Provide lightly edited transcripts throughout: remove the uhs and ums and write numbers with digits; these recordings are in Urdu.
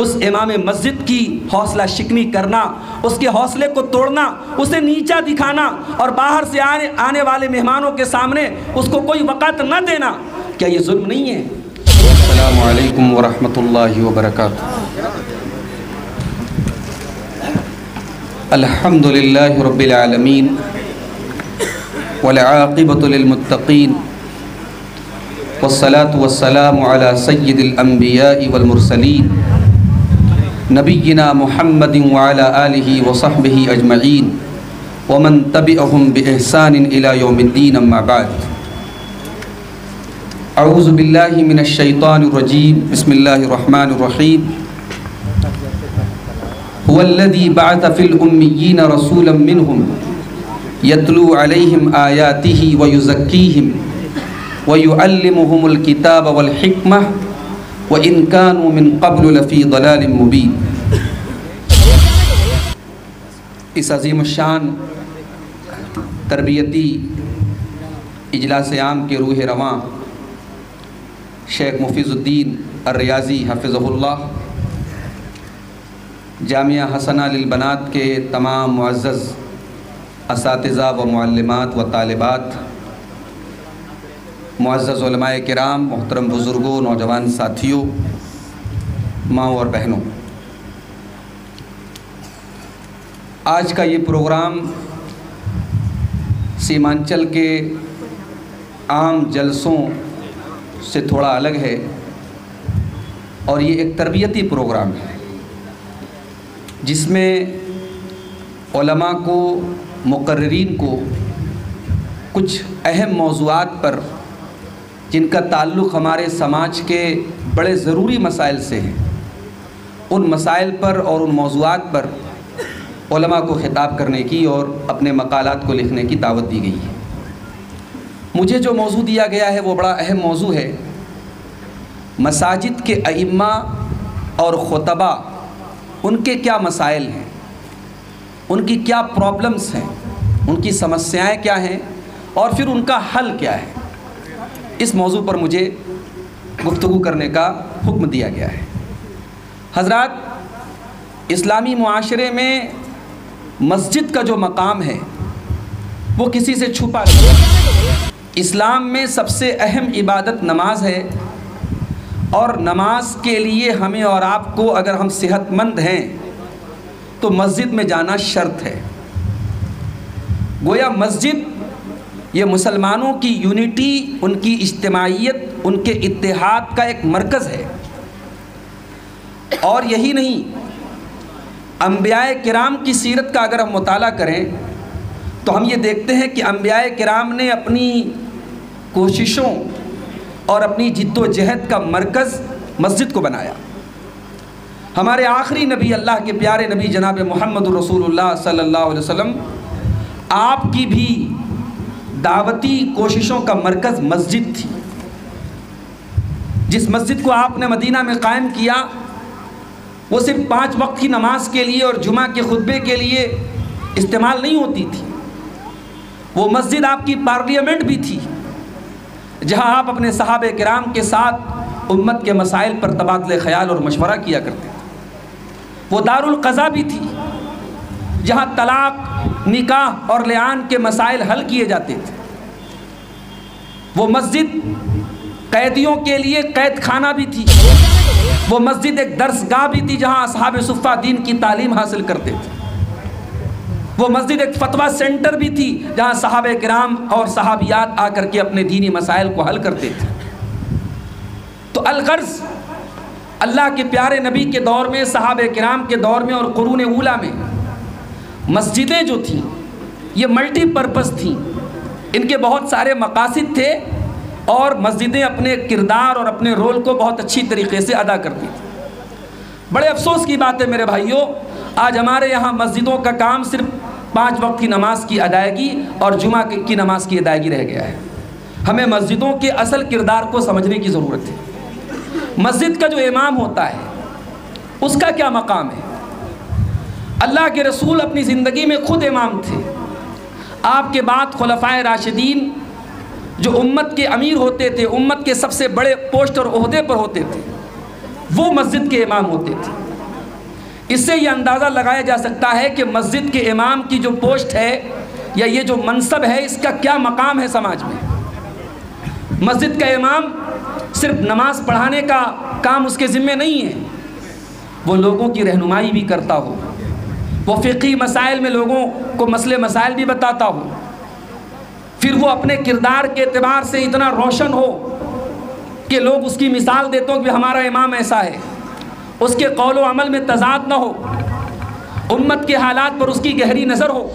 اس امام مسجد کی حوصلہ شکنی کرنا، اس کے حوصلے کو توڑنا، اسے نیچا دکھانا اور باہر سے آنے والے مہمانوں کے سامنے اس کو کوئی وقت نہ دینا، کیا یہ ظلم نہیں ہے؟ السلام علیکم ورحمۃ اللہ وبرکاتہ۔ الحمد للہ رب العالمین والعاقبۃ للمتقین والصلاة والسلام علی سید الانبیاء والمرسلین نبینا محمد وعلی آلہ وصحبہ اجمعین ومن تبعہم بإحسان الی یوم الدین، اما بعد۔ اعوذ باللہ من الشیطان الرجیم، بسم اللہ الرحمن الرحیم۔ هو الذی بعث فی الأمیین رسولا منہم یتلو علیہم آیاتہ ویزکیہم وَيُعَلِّمُهُمُ الْكِتَابَ وَالْحِكْمَةَ وَإِنْ كَانُوا مِنْ قَبْلُ لَفِي ضَلَالٍ مُبِينٍ۔ اس عظیم الشان تربیتی اجلاس عام کے روح رواں شیخ مفیض الدین الریاضی حفظہ اللہ، جامعہ حسنہ للبنات کے تمام معزز اساتذہ و معلمات و طالبات، معزز علماء کرام، محترم بزرگوں، نوجوان ساتھیوں، ماؤں اور بہنوں، آج کا یہ پروگرام سیمانچل کے عام جلسوں سے تھوڑا الگ ہے اور یہ ایک تربیتی پروگرام ہے جس میں علماء کو، مقررین کو کچھ اہم موضوعات پر جن کا تعلق ہمارے سماج کے بڑے ضروری مسائل سے ہے، ان مسائل پر اور ان موضوعات پر علماء کو خطاب کرنے کی اور اپنے مقالات کو لکھنے کی دعوت دی گئی ہے۔ مجھے جو موضوع دیا گیا ہے وہ بڑا اہم موضوع ہے، مساجد کے ائمہ اور خطبہ، ان کے کیا مسائل ہیں، ان کی کیا پرابلمز ہیں، ان کی سمسیائیں کیا ہیں اور پھر ان کا حل کیا ہے۔ اس موضوع پر مجھے گفتگو کرنے کا حکم دیا گیا ہے۔ حضرات، اسلامی معاشرے میں مسجد کا جو مقام ہے وہ کسی سے چھپا نہیں ہے۔ اسلام میں سب سے اہم عبادت نماز ہے اور نماز کے لیے ہمیں اور آپ کو، اگر ہم صحت مند ہیں تو مسجد میں جانا شرط ہے۔ گویا مسجد یہ مسلمانوں کی یونٹی، ان کی اجتماعیت، ان کے اتحاد کا ایک مرکز ہے۔ اور یہی نہیں، انبیاء کرام کی سیرت کا اگر ہم مطالعہ کریں تو ہم یہ دیکھتے ہیں کہ انبیاء کرام نے اپنی کوششوں اور اپنی جد و جہد کا مرکز مسجد کو بنایا۔ ہمارے آخری نبی، اللہ کے پیارے نبی جناب محمد رسول اللہ صلی اللہ علیہ وسلم، آپ کی بھی دعوتی کوششوں کا مرکز مسجد تھی۔ جس مسجد کو آپ نے مدینہ میں قائم کیا وہ صرف 5 وقت کی نماز کے لیے اور جمعہ کے خطبے کے لیے استعمال نہیں ہوتی تھی، وہ مسجد آپ کی پارلیمنٹ بھی تھی، جہاں آپ اپنے صحابہ کرام کے ساتھ امت کے مسائل پر تبادلہ خیال اور مشورہ کیا کرتے تھے۔ وہ دارالقضا بھی تھی، جہاں طلاق، نکاح اور لعان کے مسائل حل کیے جاتے تھے۔ وہ مسجد قیدیوں کے لیے قید خانہ بھی تھی، وہ مسجد ایک درسگاہ بھی تھی جہاں اصحاب صفہ دین کی تعلیم حاصل کرتے تھے، وہ مسجد ایک فتویٰ سینٹر بھی تھی جہاں صحابہ کرام اور صحابیات آ کر کے اپنے دینی مسائل کو حل کرتے تھے۔ تو الغرض، اللہ کے پیارے نبی کے دور میں، صحابہ کرام کے دور میں اور قرون اولیٰ میں مسجدیں جو تھیں یہ ملٹی پرپس تھیں، ان کے بہت سارے مقاصد تھے اور مسجدیں اپنے کردار اور اپنے رول کو بہت اچھی طریقے سے ادا کرتی تھیں۔ بڑے افسوس کی بات ہے میرے بھائیوں، آج ہمارے یہاں مسجدوں کا کام صرف 5 وقت کی نماز کی ادائیگی اور جمعہ کی نماز کی ادائیگی رہ گیا ہے۔ ہمیں مسجدوں کے اصل کردار کو سمجھنے کی ضرورت ہے۔ مسجد کا جو امام ہوتا ہے اس کا کیا مقام ہے؟ اللہ کے رسول اپنی زندگی میں خود امام تھے، آپ کے بعد خلفائے راشدین جو امت کے امیر ہوتے تھے، امت کے سب سے بڑے پوسٹ اور عہدے پر ہوتے تھے، وہ مسجد کے امام ہوتے تھے۔ اس سے یہ اندازہ لگایا جا سکتا ہے کہ مسجد کے امام کی جو پوسٹ ہے یا یہ جو منصب ہے اس کا کیا مقام ہے سماج میں۔ مسجد کا امام صرف نماز پڑھانے کا کام اس کے ذمے نہیں ہے، وہ لوگوں کی رہنمائی بھی کرتا ہو، وہ فقہی مسائل میں لوگوں کو مسئلے مسائل بھی بتاتا ہو، پھر وہ اپنے کردار کے اعتبار سے اتنا روشن ہو کہ لوگ اس کی مثال دیتے ہو کہ ہمارا امام ایسا ہے، اس کے قول و عمل میں تضاد نہ ہو، امت کے حالات پر اس کی گہری نظر ہو،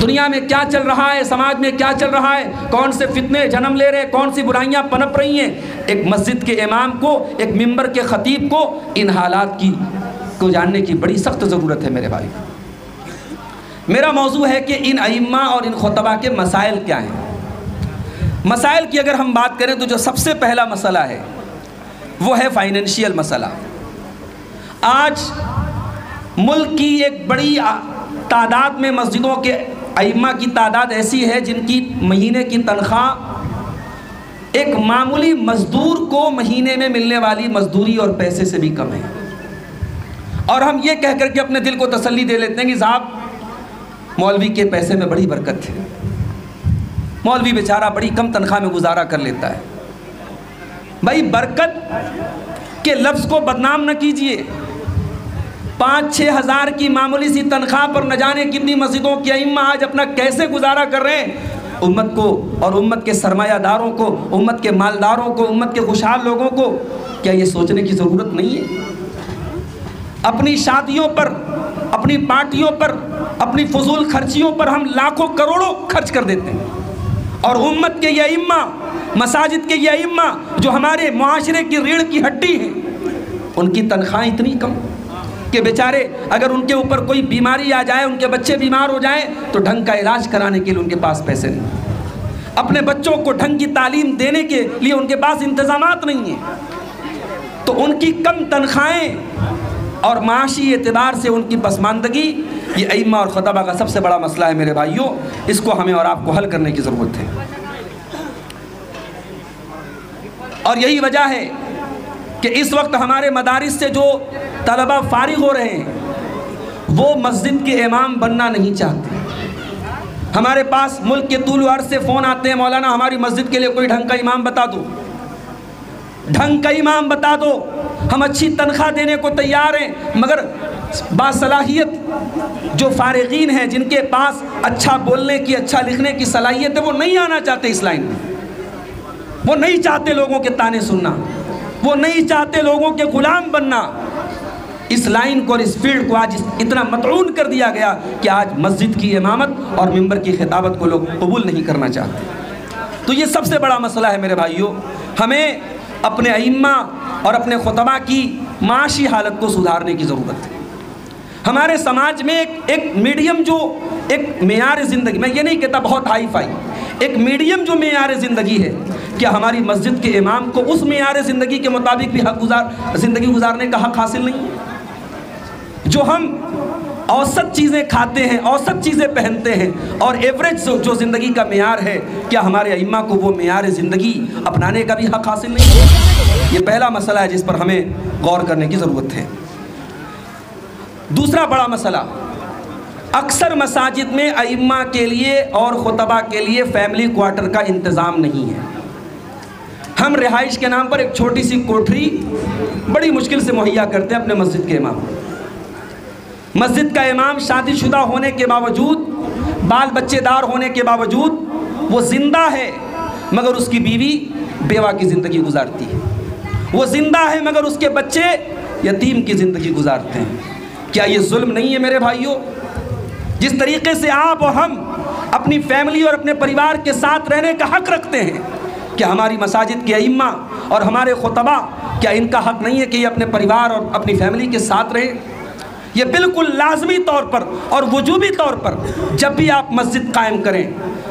دنیا میں کیا چل رہا ہے، سماج میں کیا چل رہا ہے، کون سے فتنے جنم لے رہے، کون سی برائیاں پنپ رہی ہیں، ایک مسجد کے امام کو، ایک ممبر کے خطیب کو ان حالات کو جاننے کی بڑی سخت ضرورت ہے میرے بھائی۔ میرا موضوع ہے کہ ان ائمہ اور ان خطبہ کے مسائل کیا ہیں۔ مسائل کی اگر ہم بات کریں تو جو سب سے پہلا مسئلہ ہے وہ ہے فائنینشیل مسئلہ۔ آج ملک کی ایک بڑی تعداد میں مسجدوں کے ائمہ کی تعداد ایسی ہے جن کی مہینے کی تنخواہ ایک معمولی مزدور کو مہینے میں ملنے والی مزدوری اور پیسے سے بھی کم ہے، اور ہم یہ کہہ کر کے اپنے دل کو تسلی دے لیتے ہیں کہ صاحب مولوی کے پیسے میں بڑی برکت ہے، مولوی بیچارہ بڑی کم تنخواہ میں گزارا کر لیتا ہے۔ بھائی برکت کے لفظ کو بدنام نہ کیجئے، 5-6 ہزار کی معمولی سی تنخواہ پر نہ جانے کتنی مسجدوں کے ائمہ آج اپنا کیسے گزارا کر رہے ہیں۔ امت کو اور امت کے سرمایہ داروں کو، امت کے مالداروں کو، امت کے خوشحال لوگوں کو کیا یہ سوچنے کی ضرورت نہیں ہے؟ اپنی شادیوں پر، اپنی پارٹیوں پر، اپنی فضول خرچیوں پر ہم لاکھوں کروڑوں خرچ کر دیتے ہیں، اور امت کے یہ ائمہ، مساجد کے یہ ائمہ جو ہمارے معاشرے کی ریڑھ کی ہڈی ہیں، ان کی تنخواہیں اتنی کم کہ بیچارے اگر ان کے اوپر کوئی بیماری آ جائے، ان کے بچے بیمار ہو جائیں تو ڈھنگ کا علاج کرانے کے لیے ان کے پاس پیسے نہیں، اپنے بچوں کو ڈھنگ کی تعلیم دینے کے لیے ان کے پاس انتظامات نہیں ہیں۔ تو ان کی کم تنخواہیں اور معاشی اعتبار سے ان کی پسماندگی یہ ائمہ اور خطبہ کا سب سے بڑا مسئلہ ہے میرے بھائیوں، اس کو ہمیں اور آپ کو حل کرنے کی ضرورت ہے۔ اور یہی وجہ ہے کہ اس وقت ہمارے مدارس سے جو طلبہ فارغ ہو رہے ہیں وہ مسجد کے امام بننا نہیں چاہتے۔ ہمارے پاس ملک کے طول و عرض سے فون آتے ہیں، مولانا ہماری مسجد کے لیے کوئی ڈھنگ کا امام بتا دو، ڈھنگ کا امام بتا دو، ہم اچھی تنخواہ دینے کو تیار ہیں، مگر باصلاحیت جو فارغین ہیں، جن کے پاس اچھا بولنے کی، اچھا لکھنے کی صلاحیت ہے، وہ نہیں آنا چاہتے اس لائن میں، وہ نہیں چاہتے لوگوں کے تانے سننا، وہ نہیں چاہتے لوگوں کے غلام بننا۔ اس لائن کو اور اس فیلڈ کو آج اتنا مطعون کر دیا گیا کہ آج مسجد کی امامت اور ممبر کی خطابت کو لوگ قبول نہیں کرنا چاہتے۔ تو یہ سب سے بڑا مسئلہ ہے میرے بھائیوں، ہمیں اپنے ائمہ اور اپنے خطبہ کی معاشی حالت کو سدھارنے کی ضرورت ہے۔ ہمارے سماج میں ایک میڈیم، جو ایک معیار زندگی، میں یہ نہیں کہتا بہت ہائی فائی، ایک میڈیم جو معیار زندگی ہے، کیا ہماری مسجد کے امام کو اس معیار زندگی کے مطابق بھی زندگی گزارنے کا حق حاصل نہیں ہے؟ جو ہم اوسط چیزیں کھاتے ہیں، اوسط چیزیں پہنتے ہیں، اور ایوریج جو زندگی کا معیار ہے، کیا ہمارے ائمہ کو وہ معیار زندگی اپنانے کا بھی حق حاصل نہیں ہے؟ یہ پہلا مسئلہ ہے جس پر ہمیں غور کرنے کی ضرورت ہے۔ دوسرا بڑا مسئلہ، اکثر مساجد میں ائمہ کے لیے اور خطبہ کے لیے فیملی کوارٹر کا انتظام نہیں ہے۔ ہم رہائش کے نام پر ایک چھوٹی سی کوٹھری بڑی مشکل سے مہیا کرتے ہیں اپنے مسجد کے امام۔ مسجد کا امام شادی شدہ ہونے کے باوجود، بال بچے دار ہونے کے باوجود وہ زندہ ہے، مگر اس کی بیوی بیوہ کی زندگی گزارتی ہے، وہ زندہ ہے مگر اس کے بچے یتیم کی زندگی گزارتے ہیں۔ کیا یہ ظلم نہیں ہے میرے بھائیوں؟ جس طریقے سے آپ اور ہم اپنی فیملی اور اپنے پریوار کے ساتھ رہنے کا حق رکھتے ہیں، کیا ہماری مساجد کے ائمہ اور ہمارے خطبہ، کیا ان کا حق نہیں ہے کہ یہ اپنے پریوار اور اپنی فیملی کے ساتھ رہیں؟ یہ بالکل لازمی طور پر اور وجوبی طور پر جب بھی آپ مسجد قائم کریں،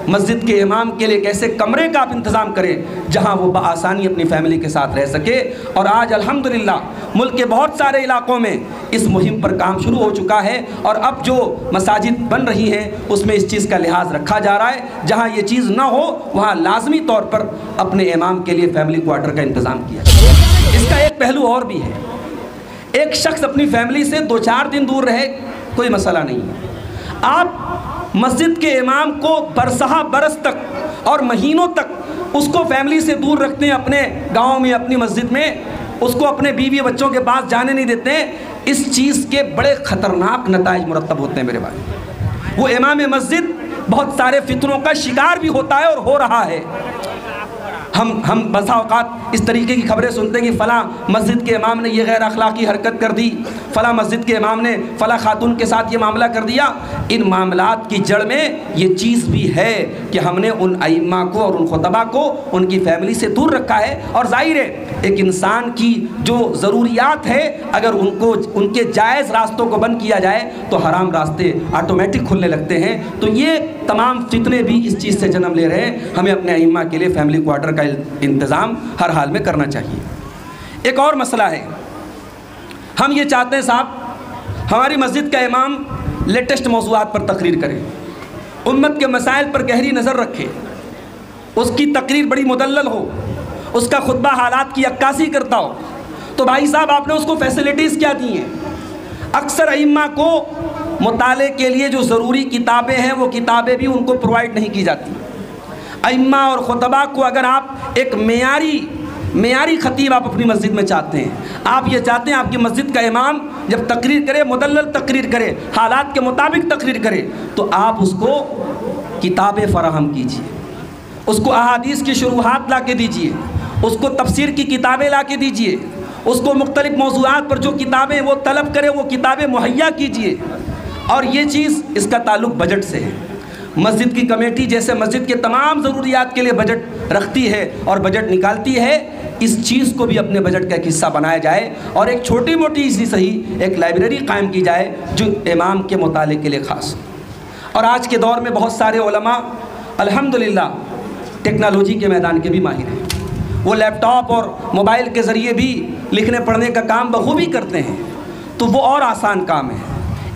مسجد کے امام کے لیے ایک ایسے کمرے کا آپ انتظام کریں جہاں وہ بآسانی اپنی فیملی کے ساتھ رہ سکے۔ اور آج الحمدللہ ملک کے بہت سارے علاقوں میں اس مہم پر کام شروع ہو چکا ہے، اور اب جو مساجد بن رہی ہیں اس میں اس چیز کا لحاظ رکھا جا رہا ہے۔ جہاں یہ چیز نہ ہو وہاں لازمی طور پر اپنے امام کے لیے فیملی کوارٹر کا انتظام کیا جائے۔ اس کا ایک پہلو اور بھی ہے، ایک شخص اپنی فیملی سے 2-4 دن دور رہے کوئی مسئلہ نہیں ہے، آپ مسجد کے امام کو برسہ برس تک اور مہینوں تک اس کو فیملی سے دور رکھتے ہیں، اپنے گاؤں میں اپنی مسجد میں اس کو اپنے بیوی بچوں کے پاس جانے نہیں دیتے ہیں، اس چیز کے بڑے خطرناک نتائج مرتب ہوتے ہیں میرے بھائی۔ وہ امام مسجد بہت سارے فتنوں کا شکار بھی ہوتا ہے اور ہو رہا ہے۔ ہم بسا اوقات اس طریقے کی خبریں سنتے ہیں کہ فلاں مسجد کے امام نے یہ غیر اخلاقی حرکت کر دی، فلاں مسجد کے امام نے فلاں خاتون کے ساتھ یہ معاملہ کر دیا۔ ان معاملات کی جڑ میں یہ چیز بھی ہے کہ ہم نے ان ائمہ کو اور ان خطبہ کو ان کی فیملی سے دور رکھا ہے، اور ظاہر ہے ایک انسان کی جو ضروریات ہے اگر ان کے جائز راستوں کو بند کیا جائے تو حرام راستے آٹومیٹک کھلنے لگتے ہیں۔ تو یہ تمام فتنے بھی اس چیز سے جنم لے رہے ہیں۔ ہمیں اپنے ائمہ کے لیے فیملی کوارٹر کا انتظام ہر حال میں کرنا چاہیے۔ ایک اور مسئلہ ہے، ہم یہ چاہتے ہیں صاحب ہماری مسجد کا امام لیٹسٹ موضوعات پر تقریر کرے، امت کے مسائل پر گہری نظر رکھے، اس کی تقریر بڑی مدلل ہو، اس کا خطبہ حالات کی عکاسی کرتا ہو۔ تو بھائی صاحب آپ نے اس کو فیسلٹیز کیا دی ہیں؟ اکثر ائمہ کو مطالعے کے لیے جو ضروری کتابیں ہیں وہ کتابیں بھی ان کو پرووائڈ نہیں کی جاتی۔ ائمہ اور خطبہ کو اگر آپ ایک معیاری خطیب آپ اپنی مسجد میں چاہتے ہیں، آپ یہ چاہتے ہیں آپ کی مسجد کا امام جب تقریر کرے مدلل تقریر کرے، حالات کے مطابق تقریر کرے، تو آپ اس کو کتابیں فراہم کیجیے، اس کو احادیث کی شروحات لا کے دیجیے، اس کو تفسیر کی کتابیں لا کے دیجیے، اس کو مختلف موضوعات پر جو کتابیں وہ طلب کرے وہ کتابیں مہیا کیجیے۔ اور یہ چیز اس کا تعلق بجٹ سے ہے۔ مسجد کی کمیٹی جیسے مسجد کے تمام ضروریات کے لیے بجٹ رکھتی ہے اور بجٹ نکالتی ہے، اس چیز کو بھی اپنے بجٹ کا ایک حصہ بنایا جائے اور ایک چھوٹی موٹی سی صحیح ایک لائبریری قائم کی جائے جو امام کے مطالعے کے لیے خاص۔ اور آج کے دور میں بہت سارے علماء الحمدللہ ٹیکنالوجی کے میدان کے بھی ماہر ہیں، وہ لیپ ٹاپ اور موبائل کے ذریعے بھی لکھنے پڑھنے کا کام بخوبی کرتے ہیں، تو وہ اور آسان کام ہے۔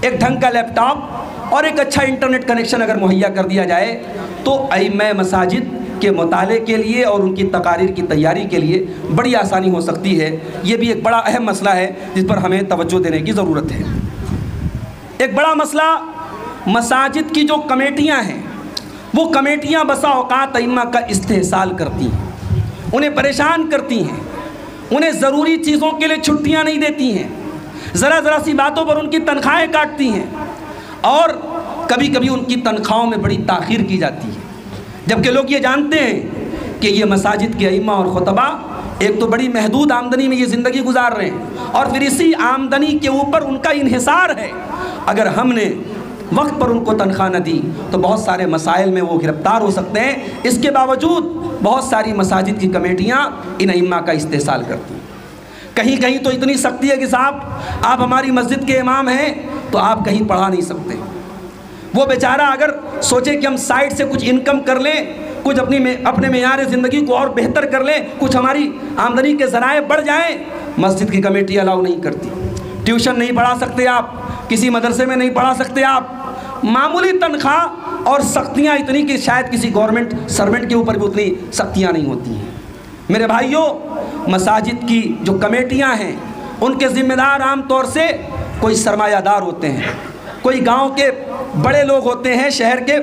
ایک ڈھنگ کا لیپ ٹاپ اور ایک اچھا انٹرنیٹ کنیکشن اگر مہیا کر دیا جائے تو ائمہ مساجد کے مطالعے کے لیے اور ان کی تقاریر کی تیاری کے لیے بڑی آسانی ہو سکتی ہے۔ یہ بھی ایک بڑا اہم مسئلہ ہے جس پر ہمیں توجہ دینے کی ضرورت ہے۔ ایک بڑا مسئلہ مساجد کی جو کمیٹیاں ہیں، وہ کمیٹیاں بسا اوقات ائمہ کا استحصال کرتی ہیں، انہیں پریشان کرتی ہیں، انہیں ضروری چیزوں کے لیے چھٹیاں نہیں دیتی ہیں، ذرا سی باتوں پر ان کی تنخواہیں کاٹتی ہیں، اور کبھی کبھی ان کی تنخواہوں میں بڑی تاخیر کی جاتی ہے، جبکہ لوگ یہ جانتے ہیں کہ یہ مساجد کے ائمہ اور خطبہ ایک تو بڑی محدود آمدنی میں یہ زندگی گزار رہے ہیں اور پھر اسی آمدنی کے اوپر ان کا انحصار ہے۔ اگر ہم نے وقت پر ان کو تنخواہ نہ دی تو بہت سارے مسائل میں وہ گرفتار ہو سکتے ہیں۔ اس کے باوجود بہت ساری مساجد کی کمیٹیاں ان ائمہ کا استحصال کرتی ہیں۔ کہیں تو اتنی سختی ہے کہ صاحب آپ ہماری مسجد کے امام ہیں تو آپ کہیں پڑھا نہیں سکتے۔ وہ بیچارہ اگر سوچے کہ ہم سائٹ سے کچھ انکم کر لیں، کچھ اپنے معیار زندگی کو اور بہتر کر لیں، کچھ ہماری آمدنی کے ذرائع بڑھ جائیں، مسجد کی کمیٹی الاؤ نہیں کرتی۔ ٹیوشن نہیں پڑھا سکتے آپ، کسی مدرسے میں نہیں پڑھا سکتے آپ، معمولی تنخواہ اور سختیاں اتنی کہ شاید کسی گورنمنٹ سرونٹ کے اوپر بھی اتنی سختیاں نہیں ہوتی ہیں۔ میرے بھائیوں، مساجد کی جو کمیٹیاں ہیں ان کے ذمہ دار عام طور سے کوئی سرمایہ دار ہوتے ہیں، کوئی گاؤں کے بڑے لوگ ہوتے ہیں، شہر کے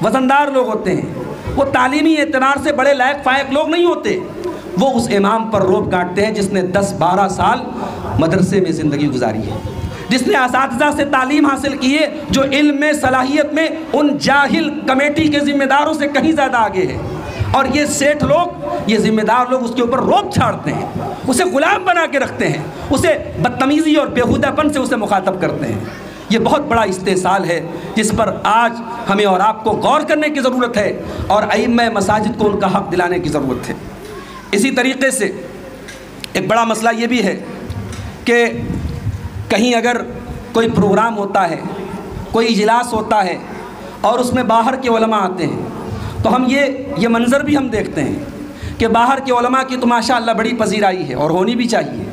وزندار لوگ ہوتے ہیں، وہ تعلیمی اعتبار سے بڑے لائق فائق لوگ نہیں ہوتے۔ وہ اس امام پر روب کاٹتے ہیں جس نے 10-12 سال مدرسے میں زندگی گزاری ہے، جس نے اساتذہ سے تعلیم حاصل کی ہے، جو علم میں صلاحیت میں ان جاہل کمیٹی کے ذمہ داروں سے کہیں زیادہ آگے ہے، اور یہ سیٹھ لوگ، یہ ذمہ دار لوگ اس کے اوپر روب چھاڑتے ہیں، اسے غلام بنا کے رکھتے ہیں، اسے بدتمیزی اور بیہودہ پن سے اسے مخاطب کرتے ہیں۔ یہ بہت بڑا استحصال ہے جس پر آج ہمیں اور آپ کو غور کرنے کی ضرورت ہے اور ائمہ مساجد کو ان کا حق دلانے کی ضرورت ہے۔ اسی طریقے سے ایک بڑا مسئلہ یہ بھی ہے کہ کہیں اگر کوئی پروگرام ہوتا ہے، کوئی اجلاس ہوتا ہے اور اس میں باہر کے علماء آتے ہیں تو ہم یہ منظر بھی ہم دیکھتے ہیں کہ باہر کے علماء کی تو ماشاءاللہ بڑی پذیرائی ہے اور ہونی بھی چاہیے،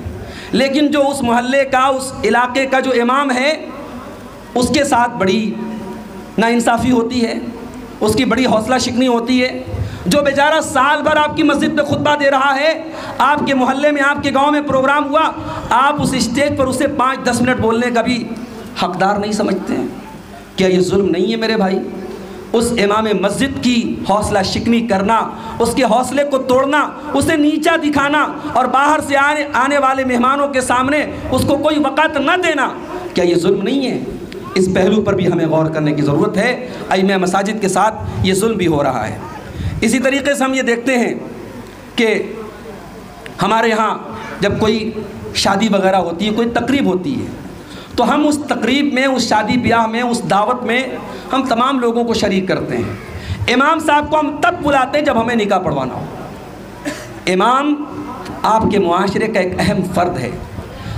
لیکن جو اس محلے کا، اس علاقے کا جو امام ہے اس کے ساتھ بڑی ناانصافی ہوتی ہے، اس کی بڑی حوصلہ شکنی ہوتی ہے، جو بیچارہ سال بھر آپ کی مسجد پہ خطبہ دے رہا ہے، آپ کے محلے میں آپ کے گاؤں میں پروگرام ہوا، آپ اس اسٹیج پر اسے 5-10 منٹ بولنے کا بھی حقدار نہیں سمجھتے ہیں؟ کیا یہ ظلم نہیں ہے میرے بھائی؟ اس امام مسجد کی حوصلہ شکنی کرنا، اس کے حوصلے کو توڑنا، اسے نیچا دکھانا اور باہر سے آنے والے مہمانوں کے سامنے اس کو کوئی وقت نہ دینا، کیا یہ ظلم نہیں ہے؟ اس پہلو پر بھی ہمیں غور کرنے کی ضرورت ہے۔ ائمہ مساجد کے ساتھ یہ ظلم بھی ہو رہا ہے۔ اسی طریقے سے ہم یہ دیکھتے ہیں کہ ہمارے یہاں جب کوئی شادی وغیرہ ہوتی ہے، کوئی تقریب ہوتی ہے، تو ہم اس تقریب میں، اس شادی بیاہ میں، اس دعوت میں ہم تمام لوگوں کو شریک کرتے ہیں۔ امام صاحب کو ہم تب بلاتے ہیں جب ہمیں نکاح پڑھوانا ہو۔ امام آپ کے معاشرے کا ایک اہم فرد ہے،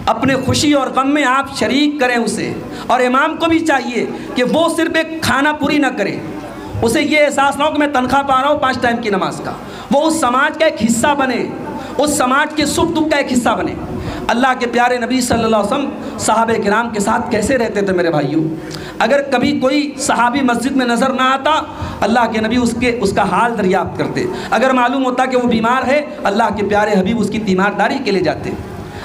اپنے خوشی اور غم میں آپ شریک کریں اسے، اور امام کو بھی چاہیے کہ وہ صرف ایک کھانا پوری نہ کرے، اسے یہ احساس نہ ہو کہ میں تنخواہ پا رہا ہوں 5 ٹائم کی نماز کا، وہ اس سماج کا ایک حصہ بنے، اس سماج کے سکھ دکھ کا ایک حصہ بنے۔ اللہ کے پیارے نبی صلی اللہ علیہ وسلم صحابہ کرام کے ساتھ کیسے رہتے تھے میرے بھائیوں؟ اگر کبھی کوئی صحابی مسجد میں نظر نہ آتا، اللہ کے نبی اس کا حال دریافت کرتے۔ اگر معلوم ہوتا کہ وہ بیمار ہے، اللہ کے پیارے حبیب اس کی تیمارداری کے لیے جاتے۔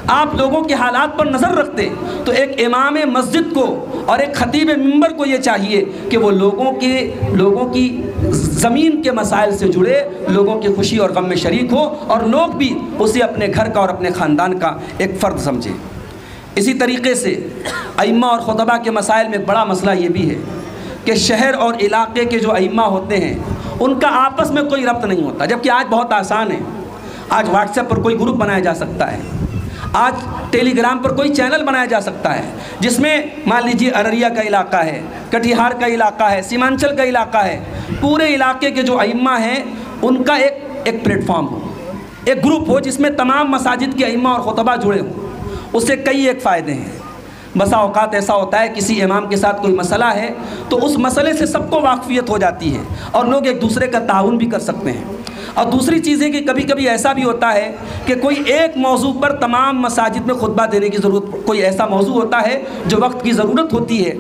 آپ لوگوں کے حالات پر نظر رکھتے۔ تو ایک امام مسجد کو اور ایک خطیب ممبر کو یہ چاہیے کہ وہ لوگوں کی زمین کے مسائل سے جڑے، لوگوں کی خوشی اور غم میں شریک ہو، اور لوگ بھی اسے اپنے گھر کا اور اپنے خاندان کا ایک فرد سمجھیں۔ اسی طریقے سے ائمہ اور خطبہ کے مسائل میں ایک بڑا مسئلہ یہ بھی ہے کہ شہر اور علاقے کے جو ائمہ ہوتے ہیں ان کا آپس میں کوئی ربط نہیں ہوتا، جبکہ آج بہت آسان ہے۔ آج واٹس ایپ پر کوئی گروپ بنایا جا سکتا ہے، آج ٹیلی گرام پر کوئی چینل بنایا جا سکتا ہے جس میں مان لیجیے ارریہ کا علاقہ ہے، کٹیہار کا علاقہ ہے، سیمانچل کا علاقہ ہے، پورے علاقے کے جو ائمہ ہیں ان کا ایک پلیٹ فارم ہو، ایک گروپ ہو جس میں تمام مساجد کے ائمہ اور خطبہ جڑے ہوں۔ اس سے کئی ایک فائدے ہیں۔ بسا اوقات ایسا ہوتا ہے کسی امام کے ساتھ کوئی مسئلہ ہے تو اس مسئلے سے سب کو واقفیت ہو جاتی ہے اور لوگ ایک دوسرے کا تعاون بھی کر سکتے ہیں۔ اور دوسری چیز ہے کہ کبھی کبھی ایسا بھی ہوتا ہے کہ کوئی ایک موضوع پر تمام مساجد میں خطبہ دینے کی ضرورت، کوئی ایسا موضوع ہوتا ہے جو وقت کی ضرورت ہوتی ہے،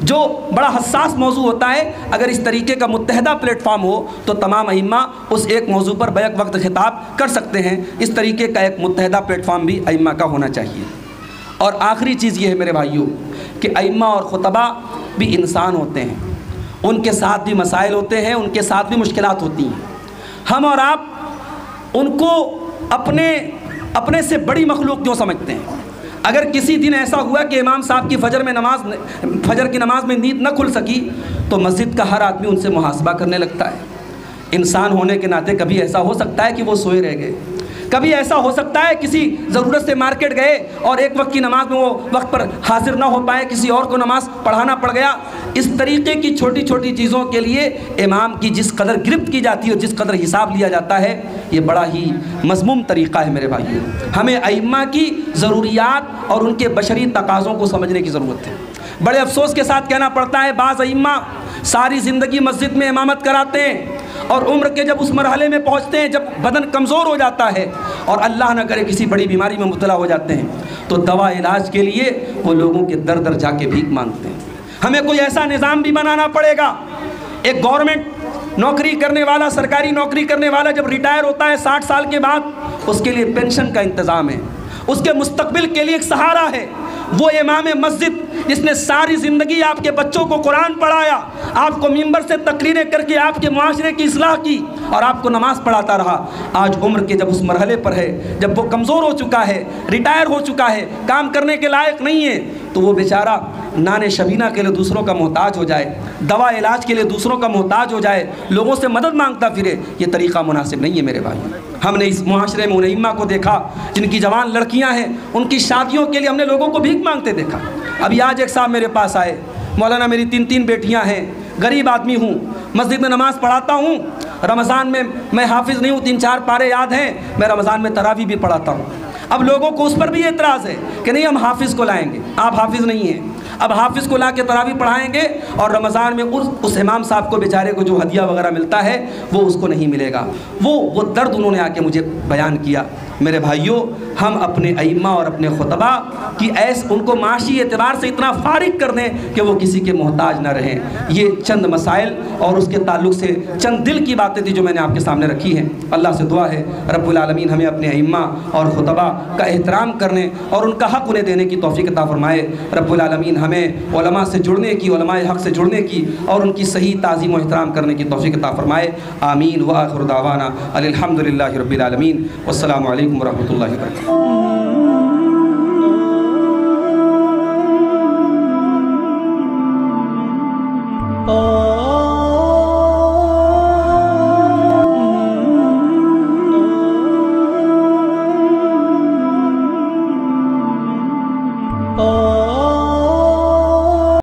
جو بڑا حساس موضوع ہوتا ہے۔ اگر اس طریقے کا متحدہ پلیٹ فارم ہو تو تمام ائمہ اس ایک موضوع پر بیک وقت خطاب کر سکتے ہیں۔ اس طریقے کا ایک متحدہ پلیٹ فارم بھی ائمہ کا ہونا چاہیے۔ اور آخری چیز یہ ہے میرے بھائیوں کہ ائمہ اور خطبہ بھی انسان ہوتے ہیں، ان کے ساتھ بھی مسائل ہوتے ہیں، ان کے ساتھ بھی مشکلات ہوتی ہیں۔ ہم اور آپ ان کو اپنے سے بڑی مخلوق کیوں سمجھتے ہیں؟ اگر کسی دن ایسا ہوا کہ امام صاحب کی فجر کی نماز میں نیند نہ کھل سکی تو مسجد کا ہر آدمی ان سے محاسبہ کرنے لگتا ہے۔ انسان ہونے کے ناطے کبھی ایسا ہو سکتا ہے کہ وہ سوئے رہ گئے، کبھی ایسا ہو سکتا ہے کسی ضرورت سے مارکیٹ گئے اور ایک وقت کی نماز میں وہ وقت پر حاضر نہ ہو پائے، کسی اور کو نماز پڑھانا پڑ گیا۔ اس طریقے کی چھوٹی چھوٹی چیزوں کے لیے امام کی جس قدر گرفت کی جاتی ہے اور جس قدر حساب لیا جاتا ہے، یہ بڑا ہی مذموم طریقہ ہے میرے بھائیوں۔ ہمیں ائمہ کی ضروریات اور ان کے بشری تقاضوں کو سمجھنے کی ضرورت ہے۔ بڑے افسوس کے ساتھ کہنا پڑتا ہے بعض ائمہ ساری زندگی مسجد میں امامت کراتے ہیں اور عمر کے جب اس مرحلے میں پہنچتے ہیں جب بدن کمزور ہو جاتا ہے اور اللہ نہ کرے کسی بڑی بیماری میں مبتلا ہو جاتے ہیں تو دوا علاج کے لیے وہ لوگوں کے در در جا کے بھیک مانگتے ہیں۔ ہمیں کوئی ایسا نظام بھی بنانا پڑے گا، ایک گورنمنٹ نوکری کرنے والا، سرکاری نوکری کرنے والا جب ریٹائر ہوتا ہے 60 سال کے بعد، اس کے لیے پینشن کا انتظام ہے، اس کے مستقبل کے لیے ایک سہارا ہے۔ وہ امام مسجد جس نے ساری زندگی آپ کے بچوں کو قرآن پڑھایا، آپ کو ممبر سے تقریریں کر کے آپ کے معاشرے کی اصلاح کی اور آپ کو نماز پڑھاتا رہا، آج عمر کے جب اس مرحلے پر ہے، جب وہ کمزور ہو چکا ہے، ریٹائر ہو چکا ہے، کام کرنے کے لائق نہیں ہے، تو وہ بیچارہ نان شبینہ کے لیے دوسروں کا محتاج ہو جائے، دوا علاج کے لیے دوسروں کا محتاج ہو جائے، لوگوں سے مدد مانگتا پھرے، یہ طریقہ مناسب نہیں ہے میرے بھائی۔ ہم نے اس معاشرے میں ان ائمہ کو دیکھا جن کی جوان لڑکیاں ہیں، ان کی شادیوں کے لیے ہم نے لوگوں کو بھیک مانگتے دیکھا۔ ابھی آج ایک صاحب میرے پاس آئے، مولانا میری 3 بیٹیاں ہیں، غریب آدمی ہوں، مسجد میں نماز پڑھاتا ہوں، رمضان میں میں حافظ نہیں ہوں، 3-4 پارے یاد ہیں، میں رمضان میں تراویح بھی پڑھاتا ہوں۔ اب لوگوں کو اس پر بھی اعتراض ہے کہ نہیں ہم حافظ کو لائیں گے، آپ حافظ نہیں ہیں، اب حافظ کو لا کے تراویح پڑھائیں گے اور رمضان میں اس امام صاحب کو بیچارے کو جو ہدیہ وغیرہ ملتا ہے وہ اس کو نہیں ملے گا۔ وہ درد انہوں نے آ کے مجھے بیان کیا۔ میرے بھائیوں، ہم اپنے ائمہ اور اپنے خطبہ کی ان کو معاشی اعتبار سے اتنا فارغ کر دیں کہ وہ کسی کے محتاج نہ رہیں۔ یہ چند مسائل اور اس کے تعلق سے چند دل کی باتیں تھی جو میں نے آپ کے سامنے رکھی ہیں۔ اللہ سے دعا ہے رب العالمین ہمیں اپنے ائمہ اور خطبہ کا احترام کرنے اور ان کا حق انہیں دینے کی توفیق عطا فرمائے۔ رب العالمین ہمیں علماء سے جڑنے کی، علماء حق سے جڑنے کی اور ان کی صحیح تعظیم و احترام کرنے کی توفیق عطا فرمائے۔ آمین وآخر دعوانا الحمدللہ رب العالمین، والسلام علیکم ورحمۃ اللہ وبرکاتہ۔